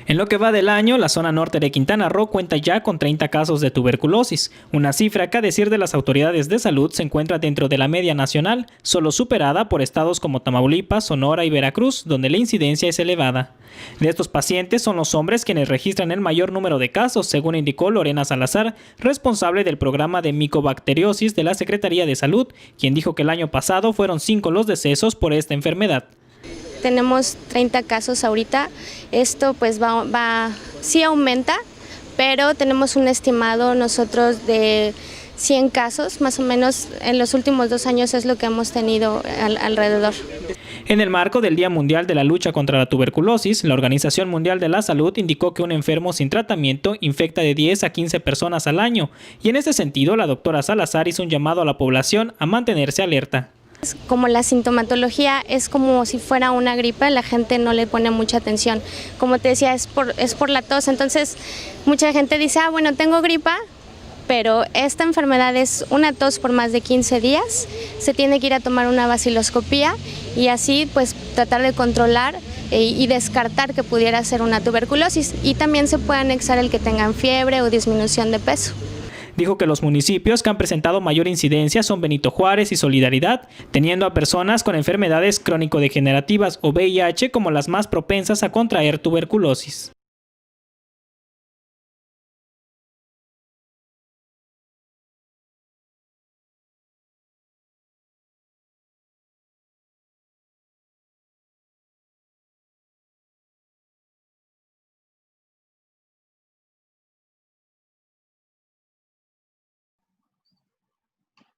En lo que va del año, la zona norte de Quintana Roo cuenta ya con 30 casos de tuberculosis, una cifra que a decir de las autoridades de salud se encuentra dentro de la media nacional, solo superada por estados como Tamaulipas, Sonora y Veracruz, donde la incidencia es elevada. De estos pacientes son los hombres quienes registran el mayor número de casos, según indicó Lorena Salazar, responsable del programa de micobacteriosis de la Secretaría de Salud, quien dijo que el año pasado fueron 5 los decesos por esta enfermedad. Tenemos 30 casos ahorita, esto pues sí aumenta, pero tenemos un estimado nosotros de 100 casos, más o menos en los últimos 2 años es lo que hemos tenido alrededor. En el marco del Día Mundial de la Lucha contra la Tuberculosis, la Organización Mundial de la Salud indicó que un enfermo sin tratamiento infecta de 10 a 15 personas al año, y en ese sentido la doctora Salazar hizo un llamado a la población a mantenerse alerta. Como la sintomatología es como si fuera una gripe, la gente no le pone mucha atención. Como te decía, es por la tos, entonces mucha gente dice, bueno, tengo gripa, pero esta enfermedad es una tos por más de 15 días, se tiene que ir a tomar una baciloscopía y así pues tratar de controlar y descartar que pudiera ser una tuberculosis, y también se puede anexar el que tengan fiebre o disminución de peso. Dijo que los municipios que han presentado mayor incidencia son Benito Juárez y Solidaridad, teniendo a personas con enfermedades crónico-degenerativas o VIH como las más propensas a contraer tuberculosis.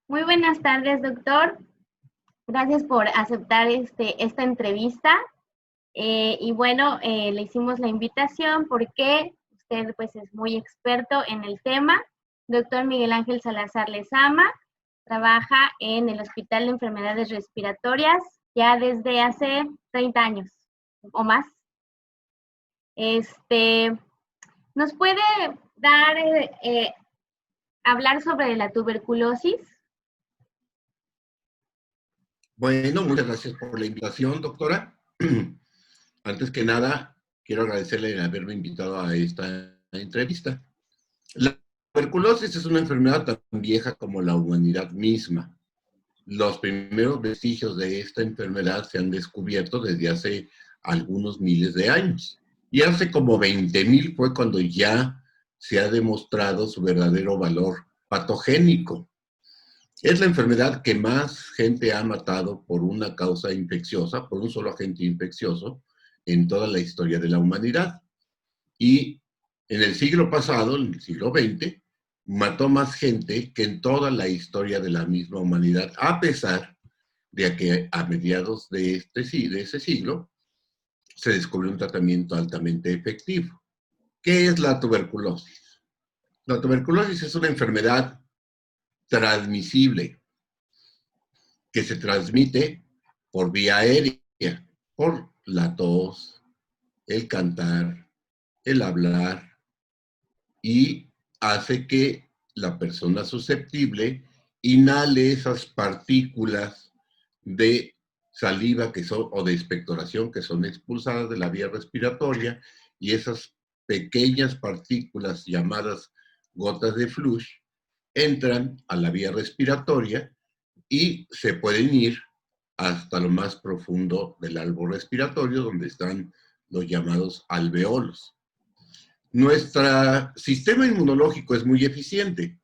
Muy buenas tardes, doctor. Gracias por aceptar esta entrevista. Y bueno, le hicimos la invitación porque usted pues es muy experto en el tema. Doctor Miguel Ángel Salazar Lezama trabaja en el Hospital de Enfermedades Respiratorias ya desde hace 30 años o más. ¿Nos puede dar, hablar sobre la tuberculosis? Bueno, muchas gracias por la invitación, doctora. Antes que nada, quiero agradecerle el haberme invitado a esta entrevista. La tuberculosis es una enfermedad tan vieja como la humanidad misma. Los primeros vestigios de esta enfermedad se han descubierto desde hace algunos miles de años. Y hace como 20,000 fue cuando ya se ha demostrado su verdadero valor patogénico. Es la enfermedad que más gente ha matado por una causa infecciosa, por un solo agente infeccioso, en toda la historia de la humanidad. Y en el siglo pasado, en el siglo XX, mató más gente que en toda la historia de la misma humanidad, a pesar de que a mediados de ese siglo se descubrió un tratamiento altamente efectivo. ¿Qué es la tuberculosis? La tuberculosis es una enfermedad transmisible que se transmite por vía aérea, por la tos, el cantar, el hablar, y hace que la persona susceptible inhale esas partículas de saliva que son, o de expectoración que son expulsadas de la vía respiratoria, y esas pequeñas partículas llamadas gotas de flush entran a la vía respiratoria y se pueden ir hasta lo más profundo del árbol respiratorio, donde están los llamados alveolos. Nuestro sistema inmunológico es muy eficiente.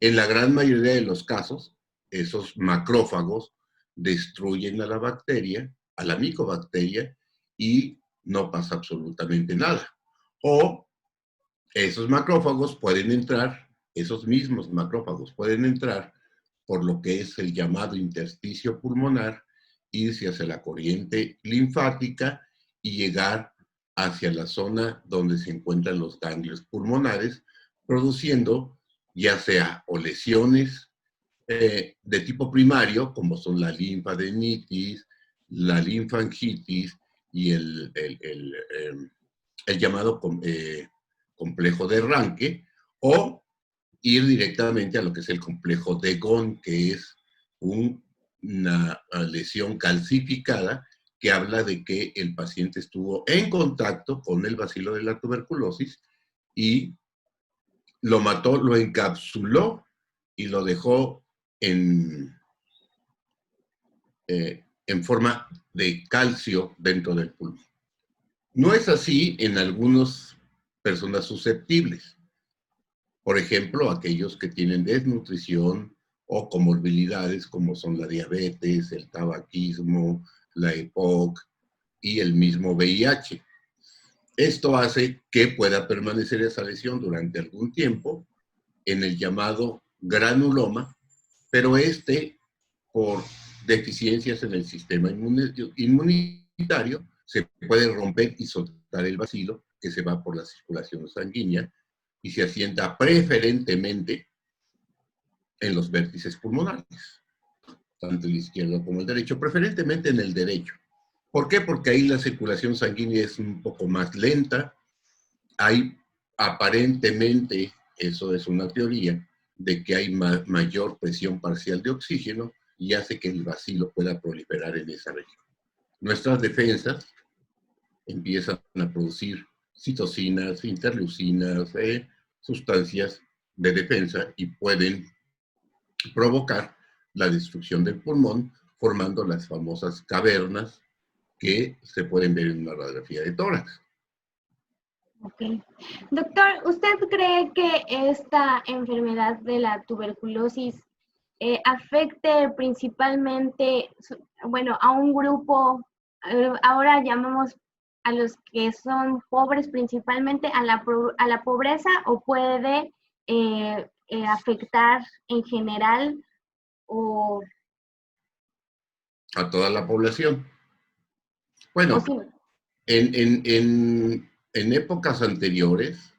En la gran mayoría de los casos, esos macrófagos destruyen a la bacteria, a la micobacteria, y no pasa absolutamente nada. O esos macrófagos pueden entrar, esos mismos macrófagos pueden entrar por lo que es el llamado intersticio pulmonar, irse hacia la corriente linfática y llegar hacia la zona donde se encuentran los ganglios pulmonares, produciendo ya sea o lesiones de tipo primario, como son la linfadenitis, la linfangitis y el llamado complejo de Ranke, o ir directamente a lo que es el complejo de Ghon, que es una lesión calcificada que habla de que el paciente estuvo en contacto con el bacilo de la tuberculosis y lo mató, lo encapsuló y lo dejó en forma de calcio dentro del pulmón. No es así en algunas personas susceptibles. Por ejemplo, aquellos que tienen desnutrición o comorbilidades como son la diabetes, el tabaquismo, la EPOC y el mismo VIH. Esto hace que pueda permanecer esa lesión durante algún tiempo en el llamado granuloma, pero por deficiencias en el sistema inmunitario, se puede romper y soltar el bacilo que se va por la circulación sanguínea y se asienta preferentemente en los vértices pulmonares, tanto el izquierdo como el derecho, preferentemente en el derecho. ¿Por qué? Porque ahí la circulación sanguínea es un poco más lenta, hay aparentemente, eso es una teoría, de que hay mayor presión parcial de oxígeno y hace que el bacilo pueda proliferar en esa región. Nuestras defensas empiezan a producir citocinas, interleucinas, sustancias de defensa y pueden provocar la destrucción del pulmón, formando las famosas cavernas que se pueden ver en una radiografía de tórax. Ok. Doctor, ¿usted cree que esta enfermedad de la tuberculosis afecte principalmente, bueno, a un grupo, ahora llamamos a los que son pobres principalmente, a la pobreza, o puede afectar en general o, A toda la población. o Bueno, sí? en épocas anteriores,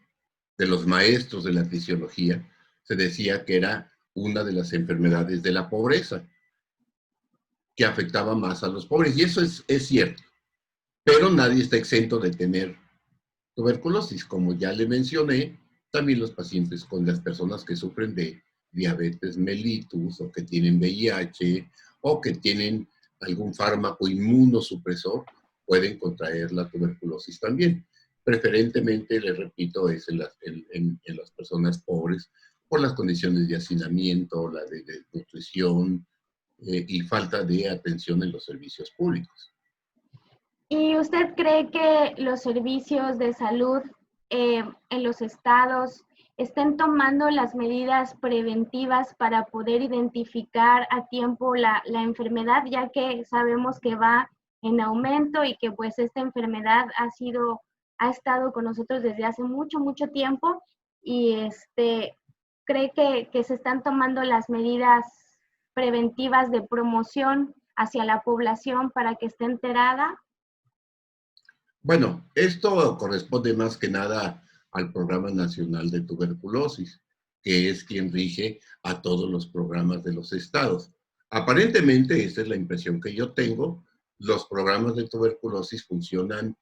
de los maestros de la fisiología, se decía que era una de las enfermedades de la pobreza, que afectaba más a los pobres. Y eso es cierto. Pero nadie está exento de tener tuberculosis. Como ya le mencioné, también los pacientes con las personas que sufren de diabetes mellitus o que tienen VIH o que tienen algún fármaco inmunosupresor pueden contraer la tuberculosis también. Preferentemente, les repito, es en las personas pobres por las condiciones de hacinamiento, la de nutrición y falta de atención en los servicios públicos. ¿Y usted cree que los servicios de salud en los estados estén tomando las medidas preventivas para poder identificar a tiempo la enfermedad, ya que sabemos que va en aumento y que pues esta enfermedad ha estado con nosotros desde hace mucho, mucho tiempo? Y ¿cree que se están tomando las medidas preventivas de promoción hacia la población para que esté enterada? Bueno, esto corresponde más que nada al Programa Nacional de Tuberculosis, que es quien rige a todos los programas de los estados. Aparentemente, esta es la impresión que yo tengo, los programas de tuberculosis funcionan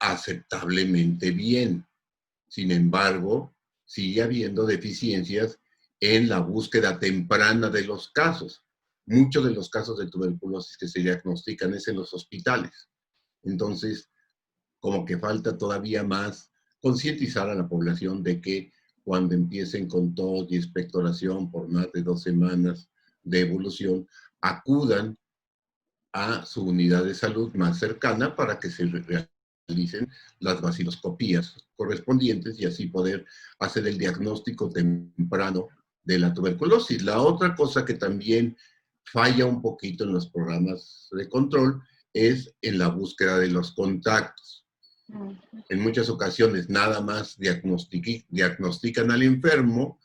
aceptablemente bien. Sin embargo, sigue habiendo deficiencias en la búsqueda temprana de los casos. Muchos de los casos de tuberculosis que se diagnostican es en los hospitales. Entonces, como que falta todavía más concientizar a la población de que cuando empiecen con tos y expectoración por más de 2 semanas de evolución, acudan a su unidad de salud más cercana para que se realicen las vaciloscopías correspondientes y así poder hacer el diagnóstico temprano de la tuberculosis. La otra cosa que también falla un poquito en los programas de control es en la búsqueda de los contactos. En muchas ocasiones nada más diagnostican al enfermo,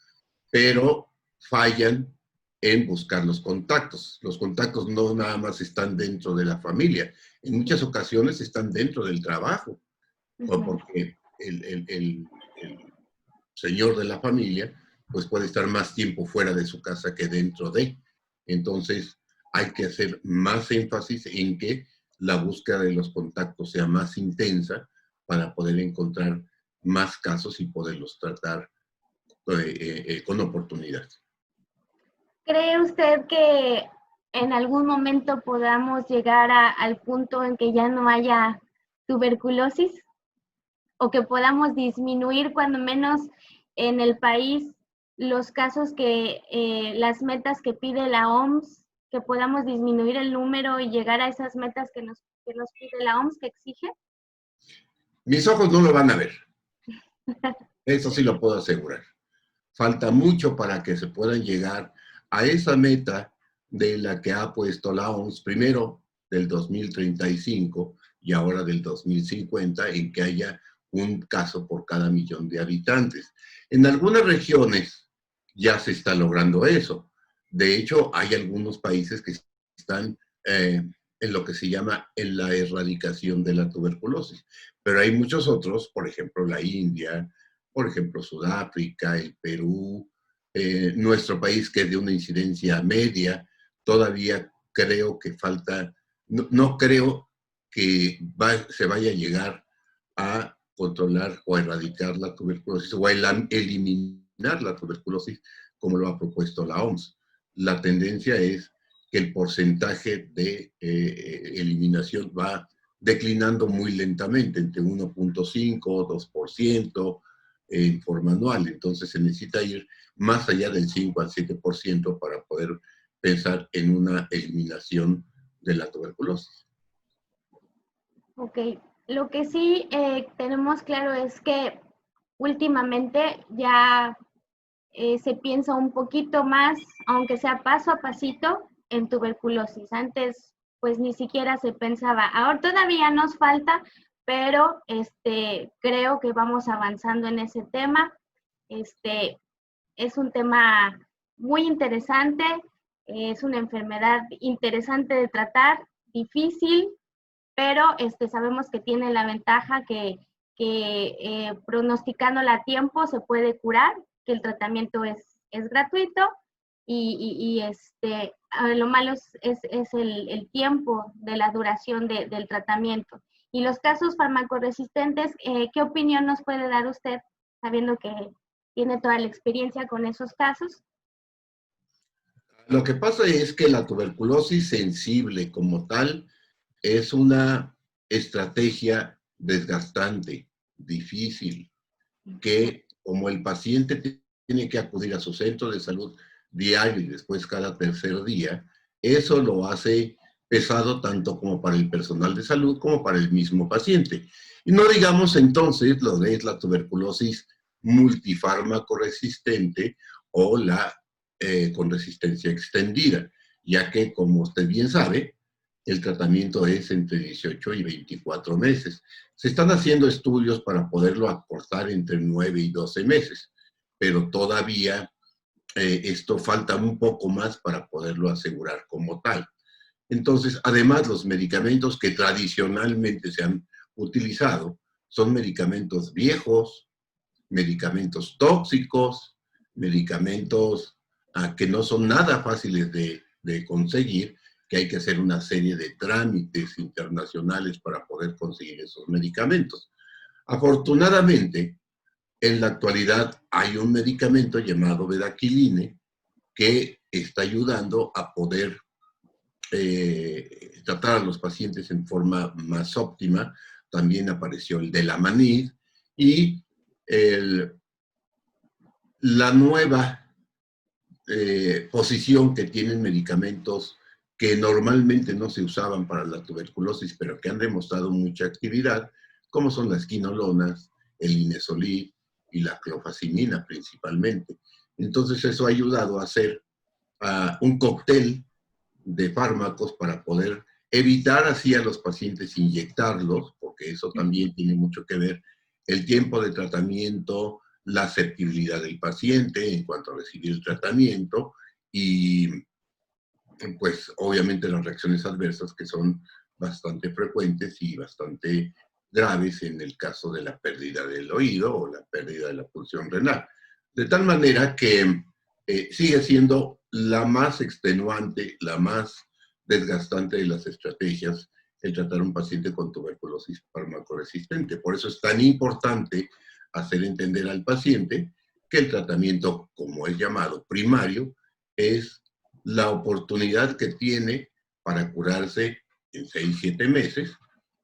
pero fallan en buscar los contactos. Los contactos no nada más están dentro de la familia, en muchas ocasiones están dentro del trabajo, o porque el señor de la familia pues puede estar más tiempo fuera de su casa que dentro de. Entonces hay que hacer más énfasis en que la búsqueda de los contactos sea más intensa para poder encontrar más casos y poderlos tratar con oportunidad. ¿Cree usted que en algún momento podamos llegar al punto en que ya no haya tuberculosis? ¿O que podamos disminuir cuando menos en el país los casos las metas que pide la OMS, que podamos disminuir el número y llegar a esas metas que nos pide la OMS, que exige? Mis ojos no lo van a ver. Eso sí lo puedo asegurar. Falta mucho para que se puedan llegar a esa meta de la que ha puesto la OMS, primero del 2035 y ahora del 2050, en que haya un caso por cada millón de habitantes. En algunas regiones ya se está logrando eso. De hecho, hay algunos países que están en lo que se llama en la erradicación de la tuberculosis, pero hay muchos otros, por ejemplo, la India, por ejemplo, Sudáfrica, el Perú, nuestro país que es de una incidencia media, todavía creo que falta, no creo que se vaya a llegar a controlar o a erradicar la tuberculosis o a eliminar la tuberculosis como lo ha propuesto la OMS. La tendencia es que el porcentaje de eliminación va declinando muy lentamente, entre 1.5 o 2% en forma anual. Entonces se necesita ir más allá del 5 al 7% para poder pensar en una eliminación de la tuberculosis. Ok, lo que sí tenemos claro es que últimamente ya se piensa un poquito más, aunque sea paso a pasito, en tuberculosis. Antes, pues ni siquiera se pensaba. Ahora todavía nos falta, pero creo que vamos avanzando en ese tema. Es un tema muy interesante. Es una enfermedad interesante de tratar, difícil, pero sabemos que tiene la ventaja que pronosticándola a tiempo se puede curar, que el tratamiento es gratuito y lo malo es el tiempo de la duración del tratamiento. Y los casos farmacoresistentes, ¿qué opinión nos puede dar usted, sabiendo que tiene toda la experiencia con esos casos? Lo que pasa es que la tuberculosis sensible como tal es una estrategia desgastante, difícil, que como el paciente tiene que acudir a su centro de salud diario y después cada tercer día, eso lo hace pesado tanto como para el personal de salud como para el mismo paciente. Y no digamos entonces lo de la tuberculosis multifármaco resistente o la con resistencia extendida, ya que, como usted bien sabe, el tratamiento es entre 18 y 24 meses. Se están haciendo estudios para poderlo acortar entre 9 y 12 meses, pero todavía esto falta un poco más para poderlo asegurar como tal. Entonces, además, los medicamentos que tradicionalmente se han utilizado son medicamentos viejos, medicamentos tóxicos, medicamentos que no son nada fáciles de conseguir, que hay que hacer una serie de trámites internacionales para poder conseguir esos medicamentos. Afortunadamente, en la actualidad hay un medicamento llamado bedaquiline que está ayudando a poder tratar a los pacientes en forma más óptima. También apareció el Delamanid y la nueva posición que tienen medicamentos que normalmente no se usaban para la tuberculosis, pero que han demostrado mucha actividad, como son las quinolonas, el linezolid y la clofazimina principalmente. Entonces eso ha ayudado a hacer un cóctel de fármacos para poder evitar así a los pacientes inyectarlos, porque eso también tiene mucho que ver, el tiempo de tratamiento, la aceptabilidad del paciente en cuanto a recibir el tratamiento y pues obviamente las reacciones adversas que son bastante frecuentes y bastante graves en el caso de la pérdida del oído o la pérdida de la función renal. De tal manera que sigue siendo la más extenuante, la más desgastante de las estrategias el tratar a un paciente con tuberculosis farmacoresistente. Por eso es tan importante hacer entender al paciente que el tratamiento, como es llamado primario, es la oportunidad que tiene para curarse en 6-7 meses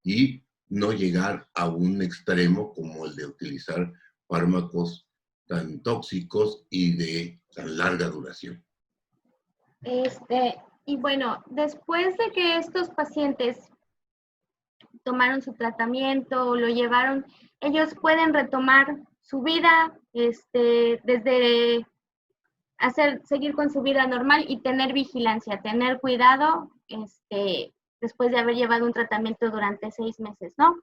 y no llegar a un extremo como el de utilizar fármacos tan tóxicos y de tan larga duración. Y bueno, después de que estos pacientes tomaron su tratamiento, lo llevaron, ellos pueden retomar su vida, desde seguir con su vida normal y tener vigilancia, tener cuidado, después de haber llevado un tratamiento durante 6 meses, ¿no?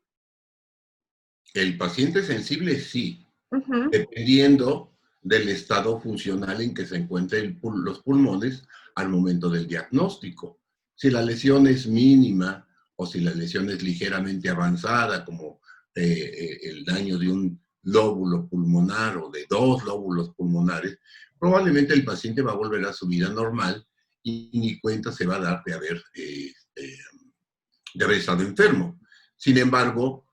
El paciente sensible sí, dependiendo del estado funcional en que se encuentren los pulmones al momento del diagnóstico. Si la lesión es mínima o si la lesión es ligeramente avanzada, como el daño de un lóbulo pulmonar o de 2 lóbulos pulmonares, probablemente el paciente va a volver a su vida normal y ni cuenta se va a dar de haber estado enfermo. Sin embargo,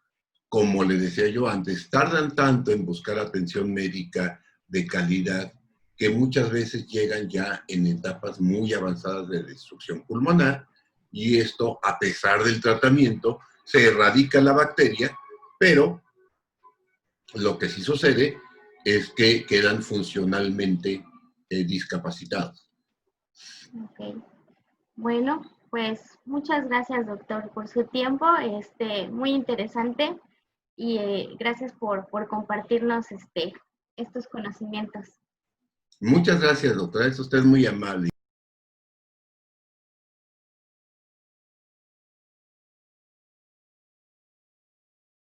como le decía yo antes, tardan tanto en buscar atención médica de calidad que muchas veces llegan ya en etapas muy avanzadas de destrucción pulmonar y esto, a pesar del tratamiento, se erradica la bacteria, pero lo que sí sucede es que quedan funcionalmente discapacitados. Ok. Bueno, pues muchas gracias, doctor, por su tiempo, muy interesante y gracias por compartirnos estos conocimientos. Muchas gracias, doctora, es usted muy amable.